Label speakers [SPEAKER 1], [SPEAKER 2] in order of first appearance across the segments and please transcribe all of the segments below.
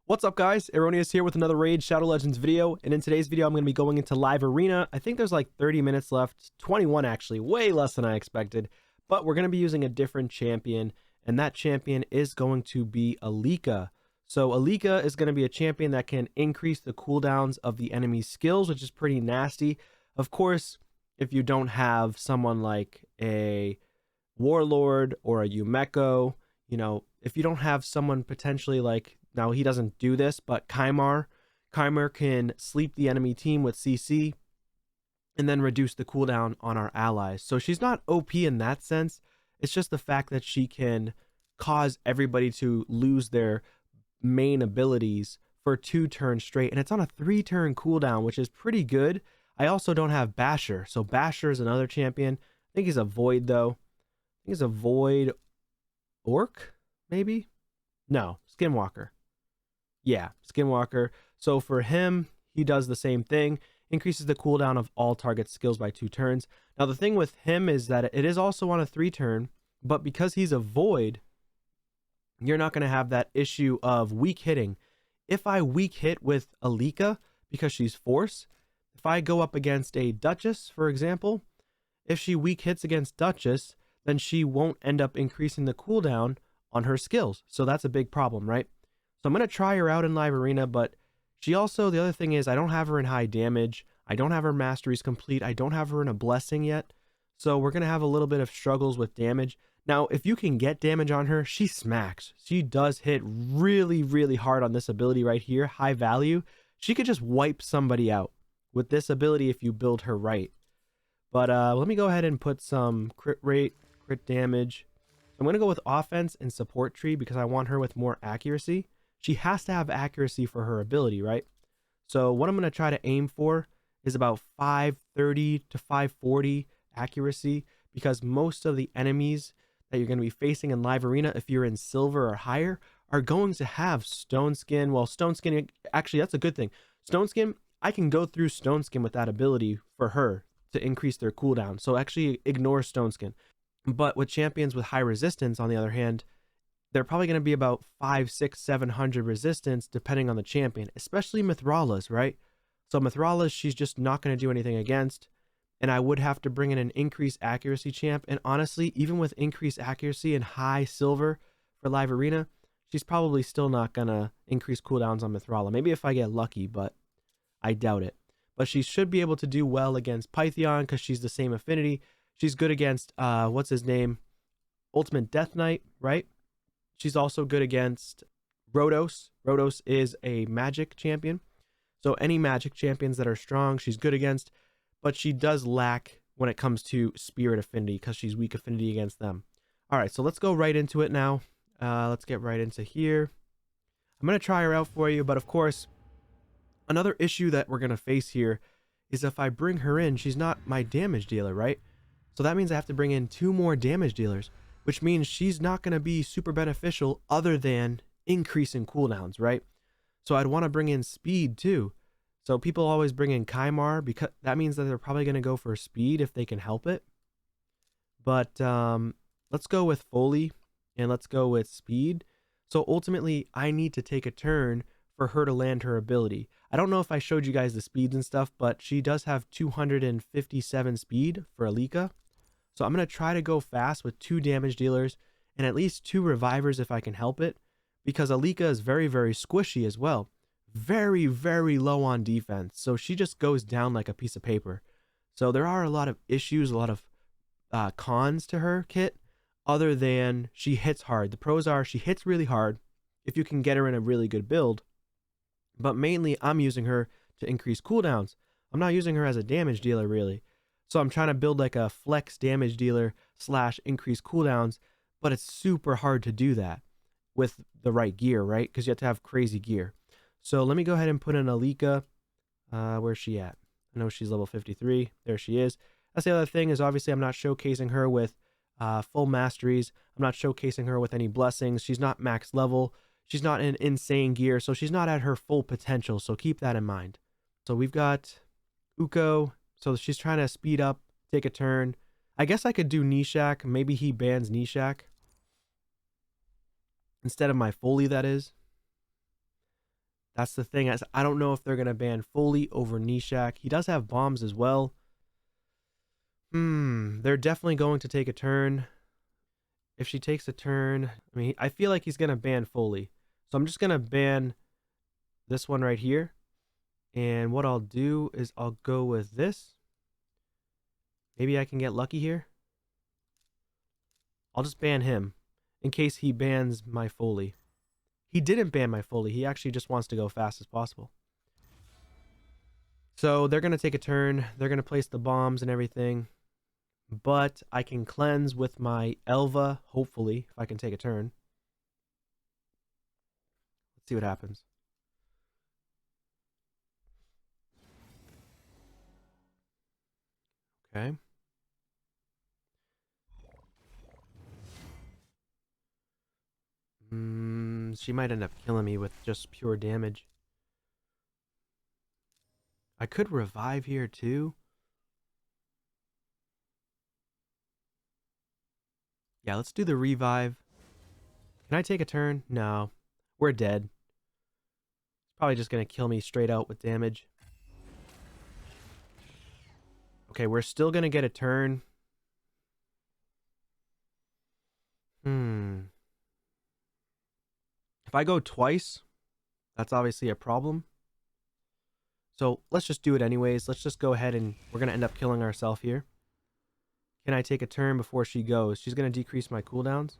[SPEAKER 1] What's up guys, Aroneous here with another Raid Shadow Legends video, and in today's video I'm going to be going into live arena. I think there's like 30 minutes left, 21 actually, way less than I expected, but we're going to be using a different champion, and that champion is going to be ALIKA. So ALIKA is going to be a champion that can increase the cooldowns of the enemy's skills, which is pretty nasty. Of course, if you don't have someone like a Warlord or a Yumeko, if you don't have someone potentially like, now he doesn't do this, but Kymar can sleep the enemy team with CC and then reduce the cooldown on our allies. So she's not OP in that sense. It's just the fact that she can cause everybody to lose their main abilities for 2 turns straight, and it's on a 3-turn cooldown, which is pretty good. I also don't have Basher, so Basher is another champion. I think he's a Void though. I think he's a Void Orc, maybe? No, Skinwalker. Yeah, Skinwalker. So for him, he does the same thing, increases the cooldown of all target skills by 2 turns. Now the thing with him is that it is also on a 3-turn, but because he's a Void, you're not going to have that issue of weak hitting. If I weak hit with ALIKA because she's Force, if I go up against a Duchess, for example, if she weak hits against Duchess, then she won't end up increasing the cooldown on her skills. So that's a big problem, right? So I'm going to try her out in live arena, but she also, the other thing is I don't have her in high damage. I don't have her masteries complete. I don't have her in a blessing yet. So we're going to have a little bit of struggles with damage. Now, if you can get damage on her, she smacks. She does hit really, really hard on this ability right here, high value. She could just wipe somebody out with this ability if you build her right. But let me go ahead and put some crit rate, crit damage. I'm going to go with offense and support tree because I want her with more accuracy. She has to have accuracy for her ability, right? So what I'm going to try to aim for is about 530 to 540 accuracy, because most of the enemies that you're going to be facing in live arena, if you're in silver or higher, are going to have stone skin. Well, stone skin, actually that's a good thing. Stone skin, I can go through stone skin with that ability for her to increase their cooldown. So actually ignore stone skin. But with champions with high resistance, on the other hand, they're probably going to be about 500, 600, 700 resistance depending on the champion, especially Mithrala's, right? So Mithrala's, she's just not going to do anything against, and I would have to bring in an increased accuracy champ. And honestly, even with increased accuracy and high silver for live arena, she's probably still not going to increase cooldowns on Mithrala. Maybe if I get lucky, but I doubt it. But she should be able to do well against Pythion because she's the same affinity. She's good against, what's his name? Ultimate Death Knight, right? She's also good against Rhodos. Rhodos is a magic champion. So any magic champions that are strong, she's good against. But she does lack when it comes to spirit affinity because she's weak affinity against them. All right, so let's go right into it now. Let's get right into here. I'm going to try her out for you. But of course, another issue that we're going to face here is if I bring her in, she's not my damage dealer, right? So that means I have to bring in 2 more damage dealers, which means she's not going to be super beneficial other than increasing cooldowns, right? So I'd want to bring in speed too. So people always bring in Kymar because that means that they're probably going to go for speed if they can help it. But let's go with Foley and let's go with speed. So ultimately, I need to take a turn for her to land her ability. I don't know if I showed you guys the speeds and stuff, but she does have 257 speed for ALIKA. So I'm going to try to go fast with 2 damage dealers and at least 2 revivers if I can help it, because ALIKA is very, very squishy as well. Very, very low on defense. So she just goes down like a piece of paper. So there are a lot of issues, a lot of cons to her kit, other than she hits hard. The pros are she hits really hard if you can get her in a really good build. But mainly I'm using her to increase cooldowns. I'm not using her as a damage dealer really. So I'm trying to build like a flex damage dealer / increase cooldowns, but it's super hard to do that with the right gear, right? Because you have to have crazy gear. So let me go ahead and put in ALIKA. Where's she at? I know she's level 53. There she is. That's the other thing, is obviously I'm not showcasing her with full masteries. I'm not showcasing her with any blessings. She's not max level. She's not in insane gear, so she's not at her full potential. So keep that in mind. So we've got Uko. So she's trying to speed up, take a turn. I guess I could do Nishak. Maybe he bans Nishak instead of my Foley, that is. That's the thing. I don't know if they're going to ban Foley over Nishak. He does have bombs as well. They're definitely going to take a turn. If she takes a turn, I mean, I feel like he's going to ban Foley. So I'm just going to ban this one right here. And what I'll do is I'll go with this. Maybe I can get lucky here. I'll just ban him in case he bans my Foley. He didn't ban my Foley. He actually just wants to go fast as possible. So they're going to take a turn. They're going to place the bombs and everything. But I can cleanse with my Elva, hopefully, if I can take a turn. Let's see what happens. Okay. She might end up killing me with just pure damage. I could revive here too. Yeah, let's do the revive. Can I take a turn? No. We're dead. It's probably just going to kill me straight out with damage. Okay, we're still going to get a turn. If I go twice, that's obviously a problem. So let's just do it anyways. Let's just go ahead and we're going to end up killing ourselves here. Can I take a turn before she goes? She's going to decrease my cooldowns.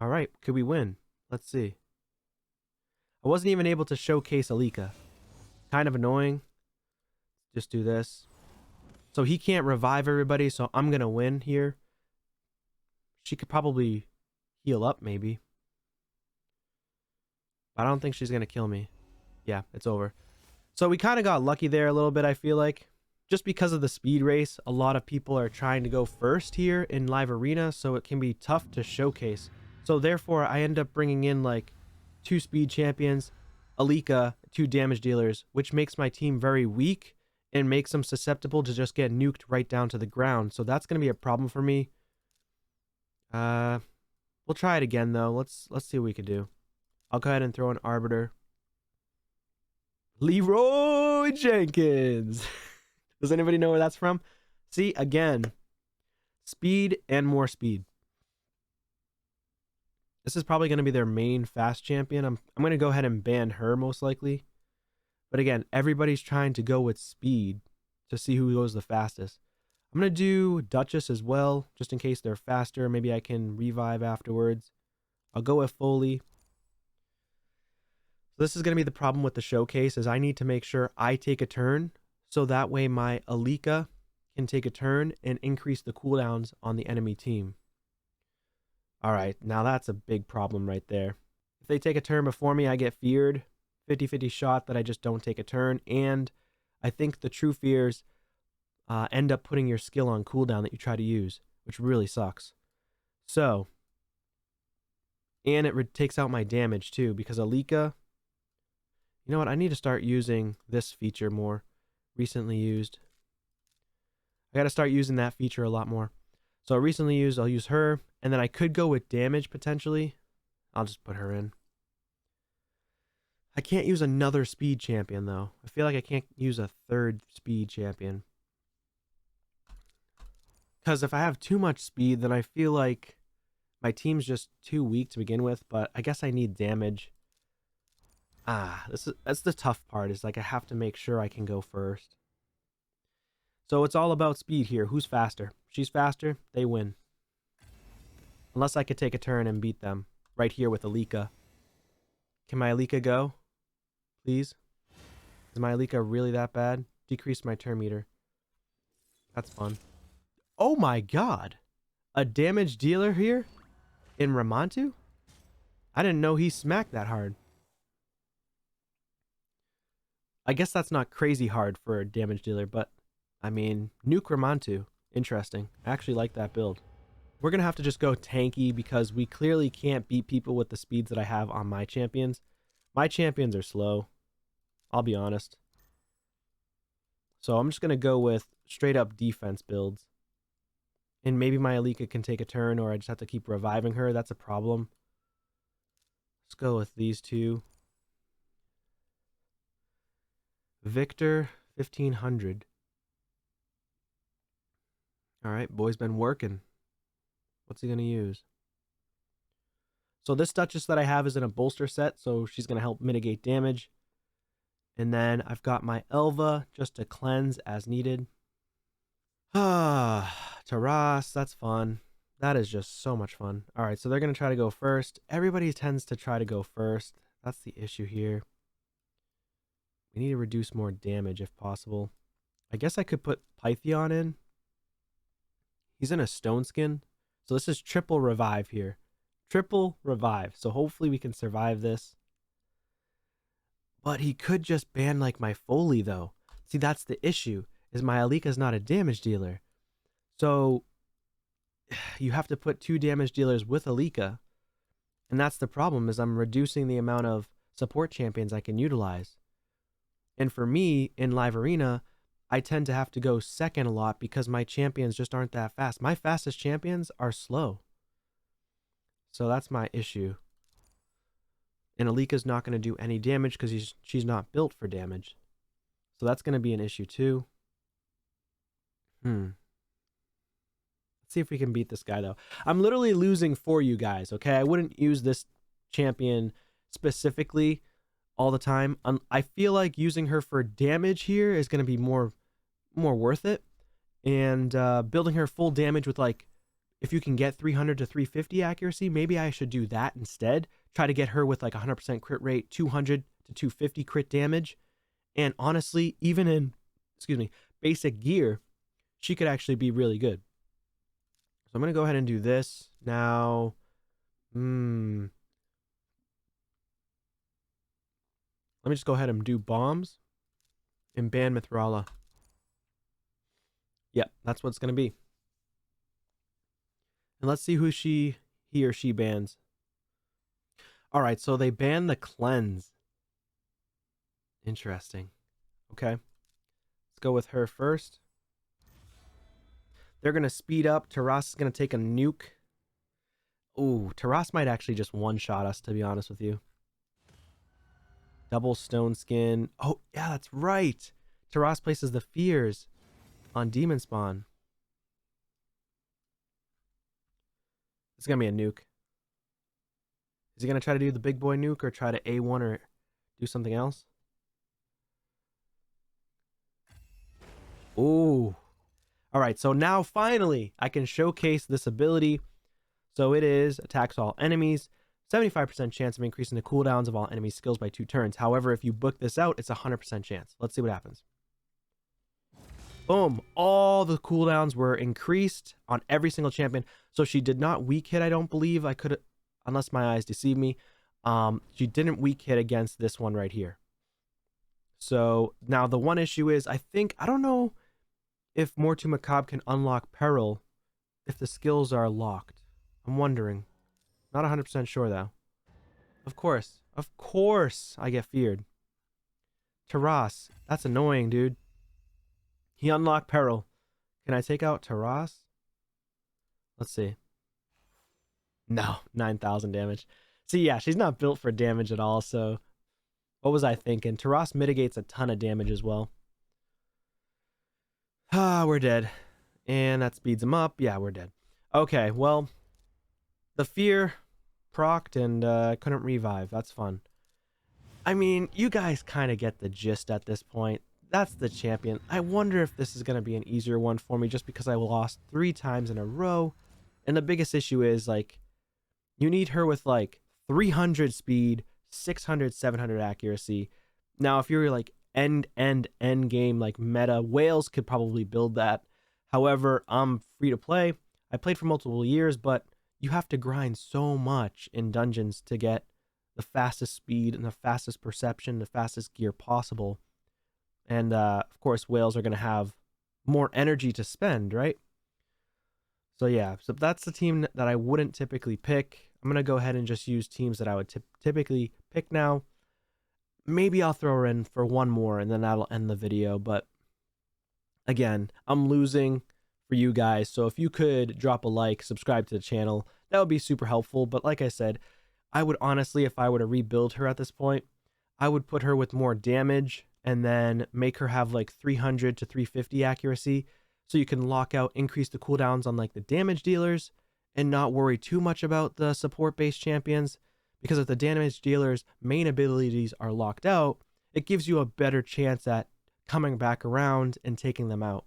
[SPEAKER 1] All right, could we win? Let's see. I wasn't even able to showcase ALIKA. Kind of annoying. Just do this. So he can't revive everybody, so I'm going to win here. She could probably heal up, maybe. But I don't think she's going to kill me. Yeah, it's over. So we kind of got lucky there a little bit, I feel like. Just because of the speed race, a lot of people are trying to go first here in live arena, so it can be tough to showcase. So therefore, I end up bringing in like 2 speed champions, ALIKA, 2 damage dealers, which makes my team very weak and makes them susceptible to just get nuked right down to the ground. So that's going to be a problem for me. We'll try it again though. Let's see what we can do. I'll go ahead and throw an Arbiter. Leroy Jenkins. Does anybody know where that's from? See, again, speed and more speed. This is probably going to be their main fast champion. I'm going to go ahead and ban her most likely. But again, everybody's trying to go with speed to see who goes the fastest. I'm going to do Duchess as well, just in case they're faster. Maybe I can revive afterwards. I'll go with Foley. So this is going to be the problem with the showcase, is I need to make sure I take a turn, so that way my ALIKA can take a turn and increase the cooldowns on the enemy team. All right, now that's a big problem right there. If they take a turn before me, I get feared. 50-50 shot that I just don't take a turn. And I think the true fears end up putting your skill on cooldown that you try to use, which really sucks. So, and it takes out my damage too, because ALIKA, you know what, I need to start using this feature more. Recently used. I got to start using that feature a lot more. So recently used, I'll use her, and then I could go with damage potentially. I'll just put her in. I can't use another speed champion though. I feel like I can't use a 3rd speed champion. Because if I have too much speed, then I feel like my team's just too weak to begin with, but I guess I need damage. That's the tough part, is like I have to make sure I can go first. So it's all about speed here. Who's faster? She's faster, they win. Unless I could take a turn and beat them right here with ALIKA. Can my ALIKA go? Please? Is my ALIKA really that bad? Decrease my turn meter. That's fun. Oh my god! A damage dealer here? In Ramantu? I didn't know he smacked that hard. I guess that's not crazy hard for a damage dealer, but I mean, nuke Ramantu. Interesting. I actually like that build. We're going to have to just go tanky because we clearly can't beat people with the speeds that I have on my champions. My champions are slow. I'll be honest. So I'm just going to go with straight up defense builds. And maybe my ALIKA can take a turn, or I just have to keep reviving her. That's a problem. Let's go with these two. Victor 1500. All right, boy's been working. What's he gonna use? So this Duchess that I have is in a bolster set, so she's gonna help mitigate damage. And then I've got my Elva just to cleanse as needed. Taras, that's fun. That is just so much fun. All right, so they're gonna try to go first. Everybody tends to try to go first. That's the issue here. We need to reduce more damage if possible. I guess I could put Pythion in. He's in a stone skin. So this is triple revive here. Triple revive. So hopefully we can survive this. But he could just ban like my Foley though. See, that's the issue. Is my ALIKA is not a damage dealer. So you have to put 2 damage dealers with ALIKA. And that's the problem, is I'm reducing the amount of support champions I can utilize. And for me, in Live Arena, I tend to have to go second a lot because my champions just aren't that fast. My fastest champions are slow. So that's my issue. And ALIKA's not going to do any damage because she's not built for damage. So that's going to be an issue too. Let's see if we can beat this guy though. I'm literally losing for you guys, okay? I wouldn't use this champion specifically all the time. I feel like using her for damage here is going to be more worth it. And building her full damage with, like, if you can get 300 to 350 accuracy, maybe I should do that instead. Try to get her with like 100% crit rate, 200 to 250 crit damage. And honestly, even in, basic gear, she could actually be really good. So I'm going to go ahead and do this. Now, let me just go ahead and do bombs and ban Mithrala. Yep, that's what it's going to be. And let's see who he or she bans. All right, so they ban the cleanse. Interesting. Okay. Let's go with her first. They're going to speed up. Taras is going to take a nuke. Ooh, Taras might actually just one-shot us, to be honest with you. Double stone skin. Oh, yeah, that's right. Taras places the fears on demon spawn. It's going to be a nuke. Is he going to try to do the big boy nuke or try to A1 or do something else? Ooh. All right, so now finally I can showcase this ability. So it is attacks all enemies. 75% chance of increasing the cooldowns of all enemy skills by 2 turns. However, if you book this out, it's a 100% chance. Let's see what happens. Boom. All the cooldowns were increased on every single champion. So she did not weak hit, I don't believe. I could, unless my eyes deceive me. She didn't weak hit against this one right here. So now the one issue is, I don't know if More to Macabre can unlock Peril if the skills are locked. I'm wondering. Not 100% sure though. Of course I get feared. Taras, that's annoying, dude. He unlocked Peril. Can I take out Taras? Let's see. No, 9,000 damage. See, yeah, she's not built for damage at all, so what was I thinking? Taras mitigates a ton of damage as well. We're dead. And that speeds him up. Yeah, we're dead. Okay, well, the fear procced and couldn't revive. That's fun. I mean, you guys kind of get the gist at this point. That's the champion. I wonder if this is going to be an easier one for me just because I lost 3 times in a row. And the biggest issue is, like, you need her with, like, 300 speed, 600, 700 accuracy. Now, if you're, like, end game, like, meta, Whales could probably build that. However, I'm free to play. I played for multiple years, but you have to grind so much in dungeons to get the fastest speed and the fastest perception, the fastest gear possible. And, of course, Whales are going to have more energy to spend, right? So, yeah. So that's the team that I wouldn't typically pick. I'm going to go ahead and just use teams that I would typically pick now. Maybe I'll throw her in for one more, and then that'll end the video. But, again, I'm losing for you guys. So if you could drop a like, subscribe to the channel, that would be super helpful. But like I said, I would honestly, if I were to rebuild her at this point, I would put her with more damage and then make her have like 300 to 350 accuracy, so you can lock out, increase the cooldowns on like the damage dealers and not worry too much about the support based champions, because if the damage dealers main abilities are locked out, it gives you a better chance at coming back around and taking them out,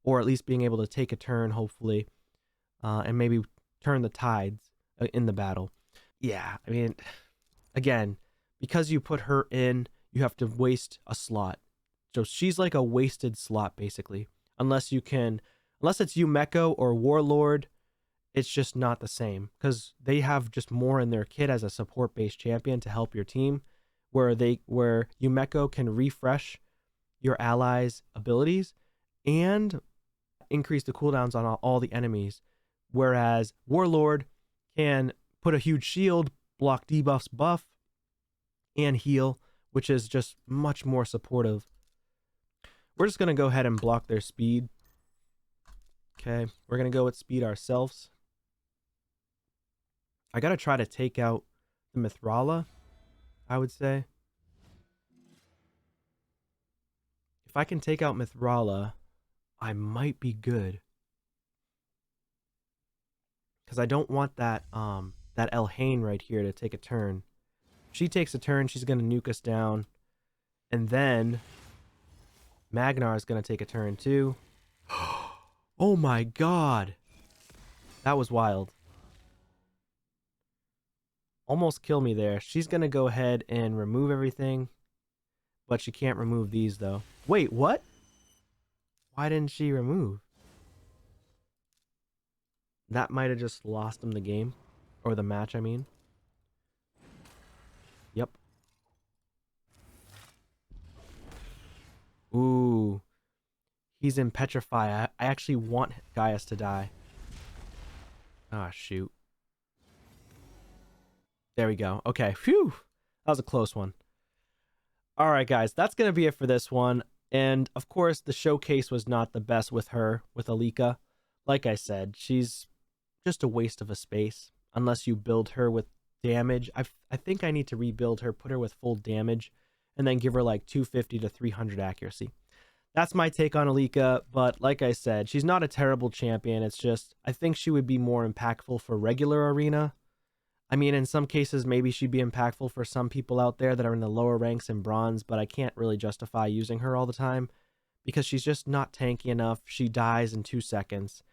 [SPEAKER 1] or at least being able to take a turn, hopefully, and maybe turn the tides in the battle. Yeah, I mean, again, because you put her in, you have to waste a slot. So she's like a wasted slot, basically. Unless it's Yumeko or Warlord, it's just not the same, because they have just more in their kit as a support-based champion to help your team, where Yumeko can refresh your allies' abilities and increase the cooldowns on all the enemies, whereas Warlord can put a huge shield, block debuffs, buff, and heal, which is just much more supportive. We're just going to go ahead and block their speed. Okay, we're going to go with speed ourselves. I got to try to take out the Mithrala, I would say. If I can take out Mithrala, I might be good. Because I don't want that Elhain right here to take a turn. If she takes a turn, she's going to nuke us down. And then Magnar is going to take a turn too. Oh my god. That was wild. Almost kill me there. She's going to go ahead and remove everything. But she can't remove these though. Wait, what? Why didn't she remove? That might have just lost him the game. Or the match, I mean. Yep. Ooh. He's in Petrify. I actually want Gaius to die. Ah, shoot. There we go. Okay. Phew. That was a close one. All right, guys. That's going to be it for this one. And, of course, the showcase was not the best with her, with ALIKA. Like I said, she's just a waste of a space. Unless you build her with damage. I think I need to rebuild her, put her with full damage, and then give her like 250 to 300 accuracy. That's my take on ALIKA, but like I said, she's not a terrible champion. It's just, I think she would be more impactful for regular arena. I mean, in some cases, maybe she'd be impactful for some people out there that are in the lower ranks in bronze, but I can't really justify using her all the time because she's just not tanky enough. She dies in 2 seconds.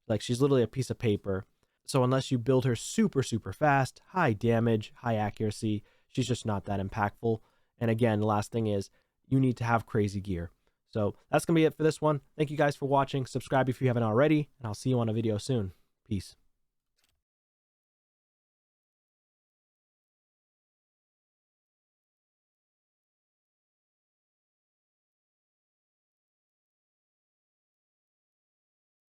[SPEAKER 1] Like, she's literally a piece of paper. So unless you build her super, super fast, high damage, high accuracy, she's just not that impactful. And again, the last thing is you need to have crazy gear. So that's going to be it for this one. Thank you guys for watching. Subscribe if you haven't already, and I'll see you on a video soon. Peace.